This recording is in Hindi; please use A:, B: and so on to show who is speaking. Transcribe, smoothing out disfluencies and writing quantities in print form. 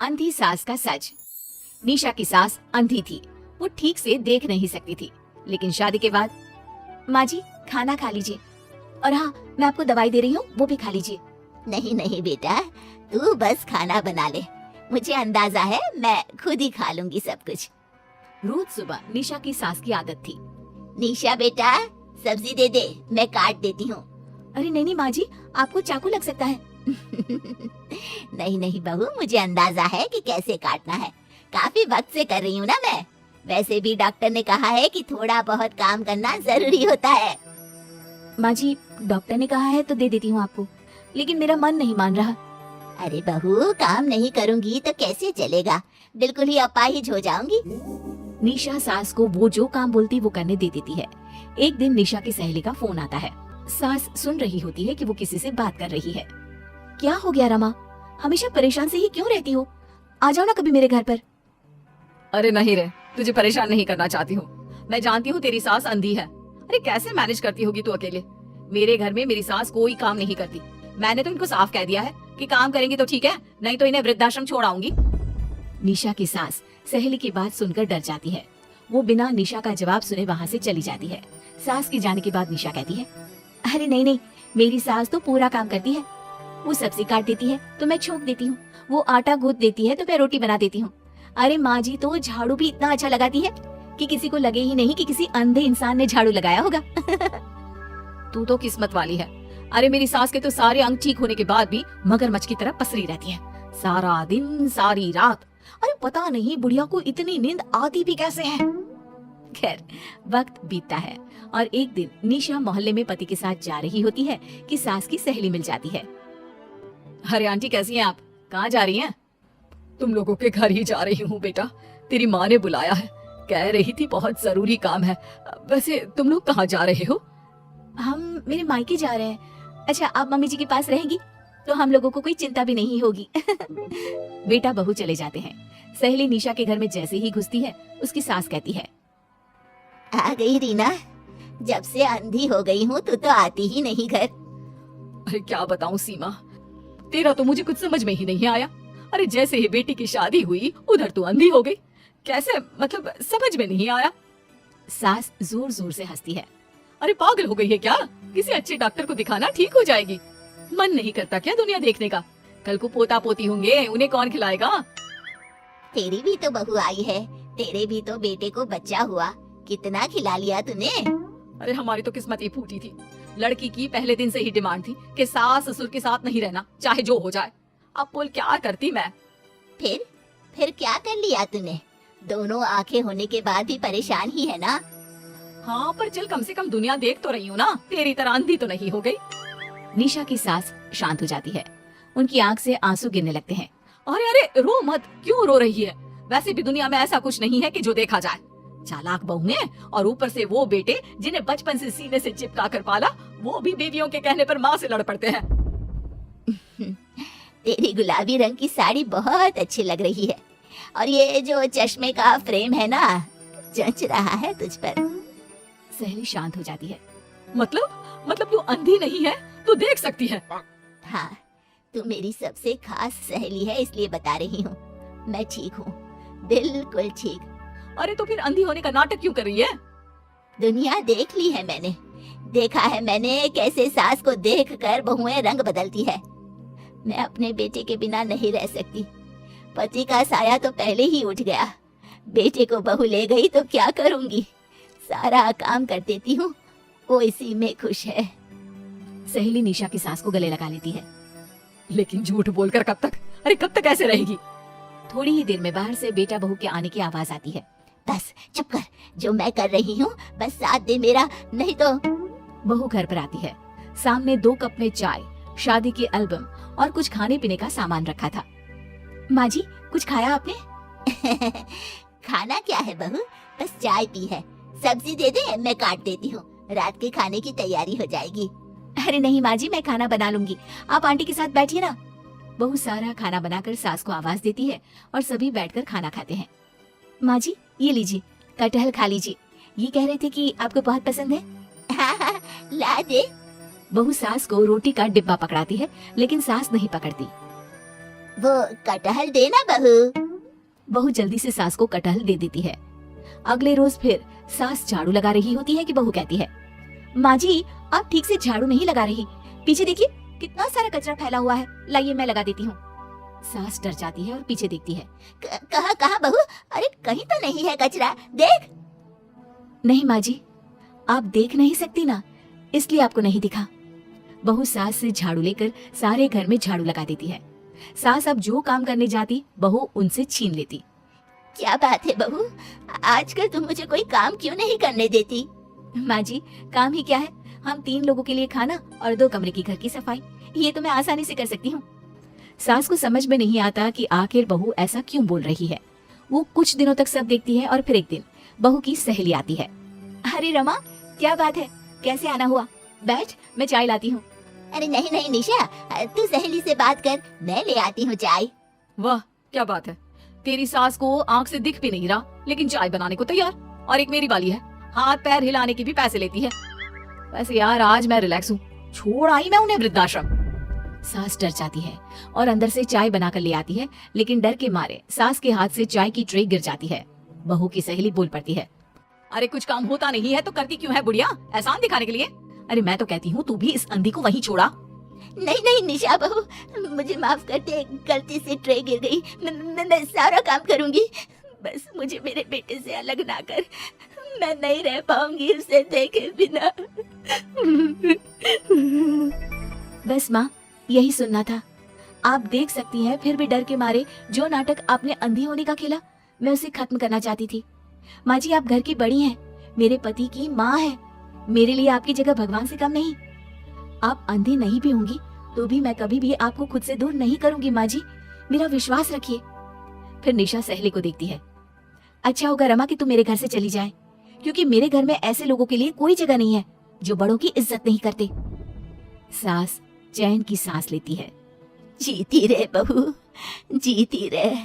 A: अंधी सास का सच। निशा की सास अंधी थी, वो ठीक से देख नहीं सकती थी, लेकिन शादी के बाद माँ जी खाना खा लीजिए, और हाँ मैं आपको दवाई दे रही हूँ वो भी खा लीजिए।
B: नहीं नहीं बेटा, तू बस खाना बना ले, मुझे अंदाजा है मैं खुद ही खा लूंगी सब कुछ।
A: रोज सुबह निशा की सास की आदत थी।
B: निशा बेटा, सब्जी दे दे, मैं काट देती हूँ।
A: अरे नहीं नहीं माँ जी, आपको चाकू लग सकता है।
B: नहीं नहीं बहू, मुझे अंदाजा है कि कैसे काटना है, काफी वक्त से कर रही हूँ ना मैं। वैसे भी डॉक्टर ने कहा है कि थोड़ा बहुत काम करना जरूरी होता है।
A: माँ जी डॉक्टर ने कहा है तो दे देती हूँ आपको, लेकिन मेरा मन नहीं मान रहा।
B: अरे बहू, काम नहीं करूँगी तो कैसे चलेगा, बिल्कुल ही अपाहिज हो जाऊंगी।
A: निशा सास को वो जो काम बोलती वो करने दे देती है। एक दिन निशा की सहेली का फोन आता है। सास सुन रही होती है कि वो किसी से बात कर रही है। क्या हो गया रमा, हमेशा परेशान से ही क्यों रहती हो? आ जाओ ना कभी मेरे घर पर।
C: अरे नहीं रे, तुझे परेशान नहीं करना चाहती हूँ। मैं जानती हूँ तेरी सास अंधी है। अरे कैसे मैनेज करती होगी तू अकेले? मेरे घर में मेरी सास कोई काम नहीं करती। मैंने तो इनको साफ कह दिया है कि काम करेंगी तो ठीक है, नहीं तो इन्हें वृद्धाश्रम छोड़ आऊंगी।
A: निशा की सास सहेली की बात सुनकर डर जाती है। वो बिना निशा का जवाब सुने वहाँ से चली जाती है। सास के जाने के बाद निशा कहती है, अरे नहीं नहीं, मेरी सास तो पूरा काम करती है। वो सब्जी काट देती है तो मैं छोंक देती हूँ, वो आटा गूंथ देती है तो मैं रोटी बना देती हूँ। अरे माँ जी तो झाड़ू भी इतना अच्छा लगाती है कि किसी को लगे ही नहीं कि किसी अंधे इंसान ने झाड़ू लगाया होगा।
C: तू तो किस्मत वाली है। अरे मेरी सास के तो सारे अंग ठीक होने के बाद भी मगरमच्छ की तरह पसरी रहती है, सारा दिन सारी रात। अरे पता नहीं बुढ़िया को इतनी नींद आती भी कैसे है।
A: खैर वक्त बीतता है और एक दिन निशा मोहल्ले में पति के साथ जा रही होती है कि सास की सहेली मिल जाती है।
C: अरे आंटी कैसी हैं आप? कहाँ जा रही हैं? तुम लोगों के घर ही जा रही हूँ बेटा, तेरी माँ ने बुलाया है, कह रही थी बहुत जरूरी काम है। वैसे तुम लोग कहाँ जा रहे हो?
A: हम मेरे मायके जा रहे हैं। अच्छा आप मम्मी जी के पास रहेंगी तो हम लोगों को कोई चिंता भी नहीं होगी। बेटा बहू चले जाते हैं। सहेली निशा के घर में जैसे ही घुसती है उसकी सास कहती है,
B: आ गई रीना, जब से अंधी हो गई हूँ तू तो आती ही नहीं घर।
C: अरे क्या बताऊं सीमा, तेरा तो मुझे कुछ समझ में ही नहीं आया। अरे जैसे ही बेटी की शादी हुई उधर तू अंधी हो गई, कैसे? मतलब समझ में नहीं आया।
A: सास जोर जोर से हंसती है।
C: अरे पागल हो गई है क्या? किसी अच्छे डॉक्टर को दिखाना, ठीक हो जाएगी। मन नहीं करता क्या दुनिया देखने का? कल को पोता पोती होंगे, उन्हें कौन खिलाएगा?
B: तेरी भी तो बहू आई है, तेरे भी तो बेटे को बच्चा हुआ, कितना खिला लिया तूने।
C: अरे हमारी तो किस्मत ही फूटी थी। लड़की की पहले दिन से ही डिमांड थी कि सास ससुर के साथ नहीं रहना, चाहे जो हो जाए। अब बोल क्या करती मैं?
B: फिर क्या कर लिया तूने? दोनों आंखें होने के बाद भी परेशान ही है ना?
C: हाँ पर चल कम से कम दुनिया देख तो रही हूँ ना, तेरी तरह अंधी तो नहीं हो गई।
A: निशा की सास शांत हो जाती है, उनकी आंख से आंसू गिरने लगते हैं।
C: अरे अरे रो मत, क्यों रो रही है? वैसे भी दुनिया में ऐसा कुछ नहीं है कि जो देखा जाए। चालाक बहू है और ऊपर से वो बेटे जिन्हें बचपन से सीने से चिपका कर पाला, वो भी बीवियों के कहने पर माँ से लड़ पड़ते हैं।
B: तेरी गुलाबी रंग की साड़ी बहुत अच्छी लग रही है, और ये जो चश्मे का फ्रेम है ना, जच रहा है तुझ पर।
A: सहेली शांत हो जाती है।
C: मतलब तू अंधी नहीं है, तू देख सकती है।
B: हाँ, तू मेरी सबसे खास सहेली है इसलिए बता रही हूँ, मैं ठीक हूँ, बिल्कुल ठीक।
C: अरे तो फिर अंधी होने का नाटक क्यों कर रही है?
B: दुनिया देख ली है मैंने, देखा है मैंने कैसे सास को देखकर बहुएं रंग बदलती है। मैं अपने बेटे के बिना नहीं रह सकती। पति का साया तो पहले ही उठ गया, बेटे को बहू ले गई तो क्या करूंगी? सारा काम कर देती हूँ, वो इसी में खुश है।
A: सहेली निशा की सास को गले लगा लेती है।
C: लेकिन झूठ बोलकर कब तक? अरे कब तक ऐसे रहेगी?
A: थोड़ी ही देर में बाहर से बेटा बहू के आने की आवाज आती है।
B: बस चुप कर, जो मैं कर रही हूँ बस साथ दे मेरा, नहीं तो।
A: बहू घर पर आती है। सामने 2 कप में चाय, शादी की एल्बम और कुछ खाने पीने का सामान रखा था। माँ जी कुछ खाया आपने?
B: खाना क्या है बहू, बस चाय पी है। सब्जी दे दे, मैं काट देती हूँ, रात के खाने की तैयारी हो जाएगी।
A: अरे नहीं माँ जी, मैं खाना बना लूंगी, आप आंटी के साथ बैठिए ना। बहू सारा खाना बनाकर सास को आवाज देती है और सभी बैठकर खाना खाते हैं। माँ जी ये लीजिए, कटहल खा लीजिए, ये कह रहे थे कि आपको बहुत पसंद है।
B: हाँ, ला दे।
A: बहू सास को रोटी का डिब्बा पकड़ाती है, लेकिन सास नहीं पकड़ती।
B: वो कटहल देना बहू।
A: बहू जल्दी से सास को कटहल दे देती है। अगले रोज फिर सास झाड़ू लगा रही होती है कि बहू कहती है, माँ जी आप ठीक से झाड़ू नहीं लगा रही, पीछे देखिए कितना सारा कचरा फैला हुआ है, लाइए मैं लगा देती हूँ। सास डर जाती है और पीछे देखती है।
B: कहाँ कहाँ बहू? अरे कहीं तो नहीं है कचरा, देख।
A: नहीं माँ जी, आप देख नहीं सकती ना, इसलिए आपको नहीं दिखा। बहू सास से झाड़ू लेकर सारे घर में झाड़ू लगा देती है। सास अब जो काम करने जाती बहू उनसे छीन लेती।
B: क्या बात है बहू, आजकल तुम मुझे कोई काम क्यों नहीं करने देती?
A: माँ जी काम ही क्या है, हम 3 लोगों के लिए खाना और 2 कमरे की घर की सफाई, ये तो मैं आसानी से कर सकती हूँ। सास को समझ में नहीं आता कि आखिर बहू ऐसा क्यों बोल रही है। वो कुछ दिनों तक सब देखती है और फिर एक दिन बहू की सहेली आती है। अरे रमा क्या बात है, कैसे आना हुआ, बैठ मैं चाय लाती हूँ।
B: अरे नहीं नहीं निशा, तू सहेली से बात कर, मैं ले आती हूँ चाय।
C: वाह क्या बात है, तेरी सास को आंख से दिख भी नहीं रहा लेकिन चाय बनाने को तैयार, और एक मेरी वाली है हाथ पैर हिलाने के भी पैसे लेती है। वैसे यार आज मैं रिलैक्स हूँ, छोड़ आई मैं उन्हें वृद्धाश्रम। सास डर जाती है और अंदर से चाय बनाकर ले आती है, लेकिन डर के मारे सास के हाथ से चाय की ट्रे गिर जाती है। बहू की सहेली बोल पड़ती है, अरे कुछ काम होता नहीं है तो करती क्यों है बुढ़िया, एहसान दिखाने के लिए?
A: अरे मैं तो कहती हूँ तू भी इस अंधी को वहीं छोड़ा।
B: नहीं नहीं निशा बहू, मुझे माफ कर दे, गलती से ट्रे गिर गई, मैं सारा काम करूंगी, बस मुझे मेरे बेटे से अलग ना कर, मैं नहीं रह पाऊंगी उसे देखे बिना।
A: बस माँ यही सुनना था। आप देख सकती हैं फिर भी डर के मारे जो नाटक आपने अंधी होने का खेला, मैं उसे खत्म करना चाहती थी। माँ जी आप घर की बड़ी हैं, मेरे पति की माँ है, मेरे लिए आपकी जगह भगवान से कम नहीं। आप अंधी नहीं भी होंगी तो भी मैं कभी भी आपको खुद से दूर नहीं करूंगी माँ जी, मेरा विश्वास रखिए। फिर निशा सहेली को देखती है। अच्छा होगा रमा कि तू मेरे घर से चली जाए, क्योंकि मेरे घर में ऐसे लोगों के लिए कोई जगह नहीं है जो बड़ों की इज्जत नहीं करते। सास चैन की सांस लेती है।
B: जीती रहे बहू, जीती रहे।